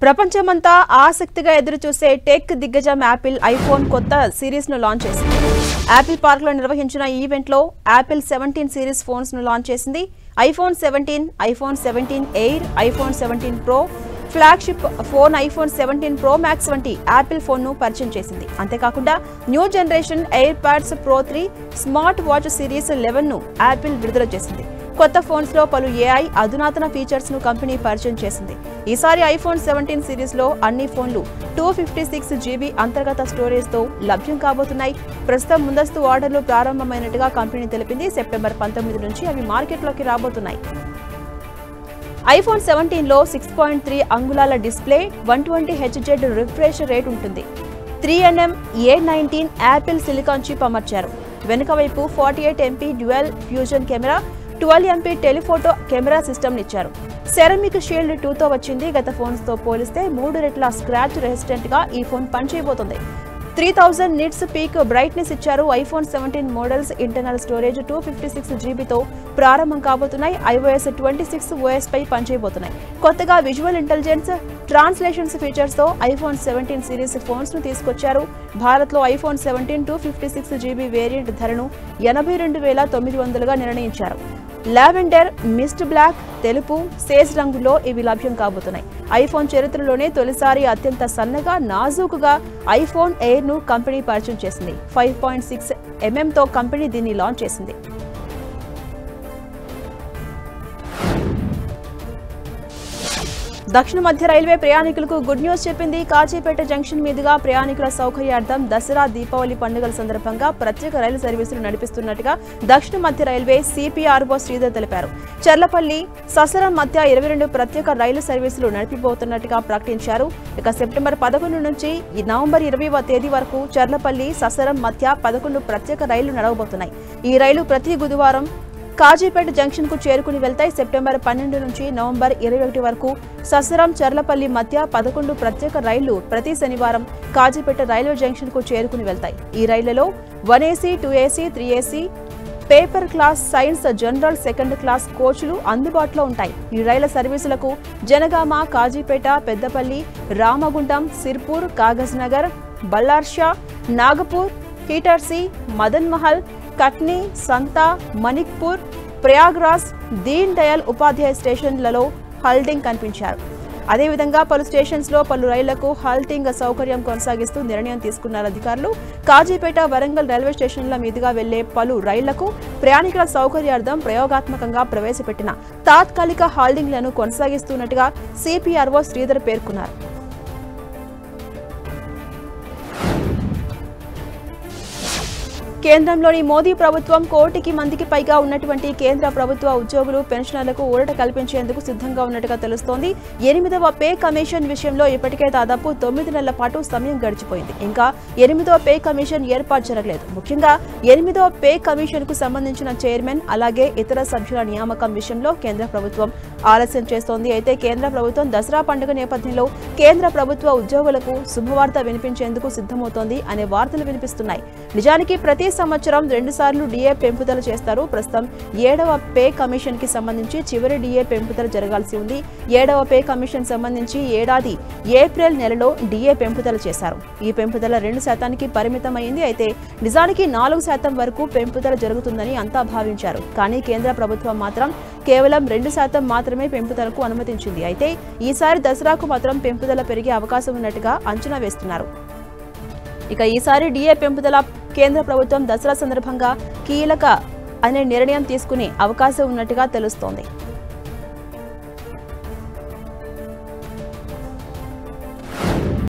ప్రపంచమంతా ఆసక్తిగా ఎదురుచూసే టెక్ దిగ్గజం యాపిల్ ఐఫోన్ కొత్త సిరీస్ ను లాంచ్ చేసింది. యాపిల్ పార్క్ లో నిర్వహించిన ఈ ఈవెంట్ లో యాపిల్ 17 సిరీస్ ఫోన్స్ ను లాంచ్ చేసింది. IPhone 17, iPhone 17 Air, iPhone 17 Pro, flagship phone iPhone 17 Pro Max వంటి యాపిల్ ఫోన్ ను పరిచయం చేసింది. అంతేకాకుండా new generation AirPods Pro 3, smart watch series 11 ను యాపిల్ విడుదల చేసింది. కొత్త ఫోన్స్ లో పలు ఏఐ అధునాతన ఫీచర్స్ ను కంపెనీ పరిచయం చేసింది. ఈసారి ఐఫోన్ 17 సిరీస్ లో అన్ని ఫోన్లు 256 GB అంతర్గత స్టోరేజ్ తో లభ్యం కాబోతున్నాయి. ప్రస్తుతం ముందస్తు ఆర్డర్లు ప్రారంభమైనట్టుగా కంపెనీ తెలిపింది. సెప్టెంబర్ 19 నుంచి అవి మార్కెట్లోకి రాబోతున్నాయి. ఐఫోన్ 17 లో 6.3 అంగుళాల డిస్ప్లే, 120 Hz రిఫ్రెష్ రేట్ ఉంటుంది. 3nm A19 Apple silicon chip అమర్చారు. వెనుక వైపు 48 MP dual fusion camera, 12 MP telephoto camera system ఇచ్చారు. సెరామిక్ షీల్డ్ 2తో వచ్చింది. గత ఫోన్స్ తో పోలిస్తే 3 రెట్ల స్క్రాచ్ రెసిస్టెంట్ గా ఈ ఫోన్ పనిచేయబోతోంది. 3000 నిట్స్ పీక్ బ్రైట్నెస్ ఇచ్చారు. IPhone 17 models internal storage 256 GB తో ప్రారంభం కాబోతున్నాయి. iOS 26 OS పై పనిచేయబోతున్నాయి. కొత్తగా విజువల్ ఇంటెలిజెన్స్, ట్రాన్స్లేషన్స్ ఫీచర్స్ తో ఐఫోన్ 17 సిరీస్ ఫోన్స్ ను తీసుకొచ్చారు. భారత్ లో ఐఫోన్ 17 256 GB వేరియంట్ ధరను 82,900 గా నిర్ణయించారు. లావెండర్, మిస్ట్ బ్లాక్, తెలుపు, సేజ్ రంగులో ఇవి లభ్యం కాబోతున్నాయి. ఐఫోన్ చరిత్రలోనే తొలిసారి అత్యంత సన్నగా, నాజూకుగా ఐఫోన్ ఎయిర్ ను కంపెనీ పరిచయం చేసింది. 5.6 mm తో కంపెనీ దీన్ని లాంచ్ చేసింది. దక్షిణ మధ్య రైల్వే ప్రయాణికులకు గుడ్ న్యూస్ చెప్పింది. కాజీపేట జంక్షన్ మీదుగా ప్రయాణికుల సౌకర్యార్థం దసరా, దీపావళి పండుగల సందర్భంగా ప్రత్యేక రైలు సర్వీసులు నడిపిస్తున్నట్టుగా దక్షిణ మధ్య రైల్వే CPRO శ్రీధర్ తెలిపారు. చర్లపల్లి, ససరం మధ్య 22 ప్రత్యేక రైలు సర్వీసులు నడిపిపోతున్నట్టుగా ప్రకటించారు. ఇక సెప్టెంబర్ 11 నుంచి నవంబర్ 20వ తేదీ వరకు చర్లపల్లి, ససరం మధ్య 11 ప్రత్యేక రైళ్లు నడవబోతున్నాయి. ఈ రైలు ప్రతి బుధవారం కాజీపేట జంక్షన్ కు చేరుకుని వెళ్తాయి. సెప్టెంబర్ 12 నుంచి నవంబర్ 21 వరకు ససరం, చర్లపల్లి మధ్య 11 ప్రత్యేక రైళ్లు ప్రతి శనివారం కాజీపేట రైల్వే జంక్షన్ కు చేరుకుని వెళ్తాయి. ఈ రైళ్లలో 1AC, 2AC, 3AC, paper class, science, general, second class కోచ్లు అందుబాటులో ఉంటాయి. ఈ రైళ్ల సర్వీసులకు జనగామ, కాజీపేట, పెద్దపల్లి, రామగుండం, సిర్పూర్, కాగజ్ నగర్, బల్లార్షా, నాగపూర్, హిటర్సీ, మదన్ మహల్, కట్నీ, సంతా, మణిక్పూర్, ప్రయాగ్రాజ్, దీన్ దయాల్ ఉపాధ్యాయ స్టేషన్లలో హాల్టింగ్ కనిపించారు. అదేవిధంగా పలు స్టేషన్స్ లో పలు రైళ్లకు హాల్టింగ్ సౌకర్యం కొనసాగిస్తూ నిర్ణయం తీసుకున్నారు అధికారులు. కాజీపేట, వరంగల్ రైల్వే స్టేషన్ల మీదుగా వెళ్లే పలు రైళ్లకు ప్రయాణికుల సౌకర్యార్థం ప్రయోగాత్మకంగా ప్రవేశపెట్టిన తాత్కాలిక హాల్టింగ్లను కొనసాగిస్తున్నట్టుగా CPRO శ్రీధర్ పేర్కొన్నారు. కేంద్రంలోని మోదీ ప్రభుత్వం 1 కోటికి మందికి పైగా ఉన్నటువంటి కేంద్ర ప్రభుత్వ ఉద్యోగులు, పెన్షనర్లకు ఊరట కల్పించేందుకు సిద్ధంగా ఉన్నట్టుగా తెలుస్తోంది. 8వ పే కమిషన్ విషయంలో ఇప్పటికే దాదాపు 9 నెలల పాటు సమయం గడిచిపోయింది. ఇంకా 8వ పే కమిషన్ ఏర్పాటు జరగలేదు. ముఖ్యంగా 8వ పే కమిషన్ కు సంబంధించిన చైర్మన్, అలాగే ఇతర సభ్యుల నియామకం విషయంలో కేంద్ర ప్రభుత్వం ఆలస్యం చేస్తోంది. అయితే కేంద్ర ప్రభుత్వం దసరా పండుగ నేపథ్యంలో కేంద్ర ప్రభుత్వ ఉద్యోగులకు శుభవార్త వినిపించేందుకు సిద్ధమవుతోంది అనే వార్తలు వినిపిస్తున్నాయి. నిజానికి ప్రతి సంవత్సరం 2 సార్లు DA పెంపుదల చేస్తారు. ప్రస్తుతం 7వ పే కమిషన్ కి సంబంధించి చివరి DA పెంపుదల జరగాల్సి ఉంది. 7వ పే కమిషన్ సంబంధించి ఏడాది ఏప్రిల్ నెలలో DA పెంపుదల చేశారు. ఈ పెంపుదల 2% పరిమితమైంది. అయితే నిజానికి 4% వరకు పెంపుదల జరుగుతుందని అంతా భావించారు. కానీ కేంద్ర ప్రభుత్వం మాత్రం కేవలం 2% మాత్రమే పెంపుదలకు అనుమతించింది. అయితే ఈసారి దసరాకు మాత్రం పెంపుదల పెరిగే అవకాశం ఉన్నట్టుగా అంచనా వేస్తున్నారు. ఇక ఈసారి DA పెంపుదల కేంద్ర ప్రభుత్వం దసరా సందర్భంగా కీలక అనే నిర్ణయం తీసుకునే అవకాశం ఉన్నట్టుగా తెలుస్తోంది.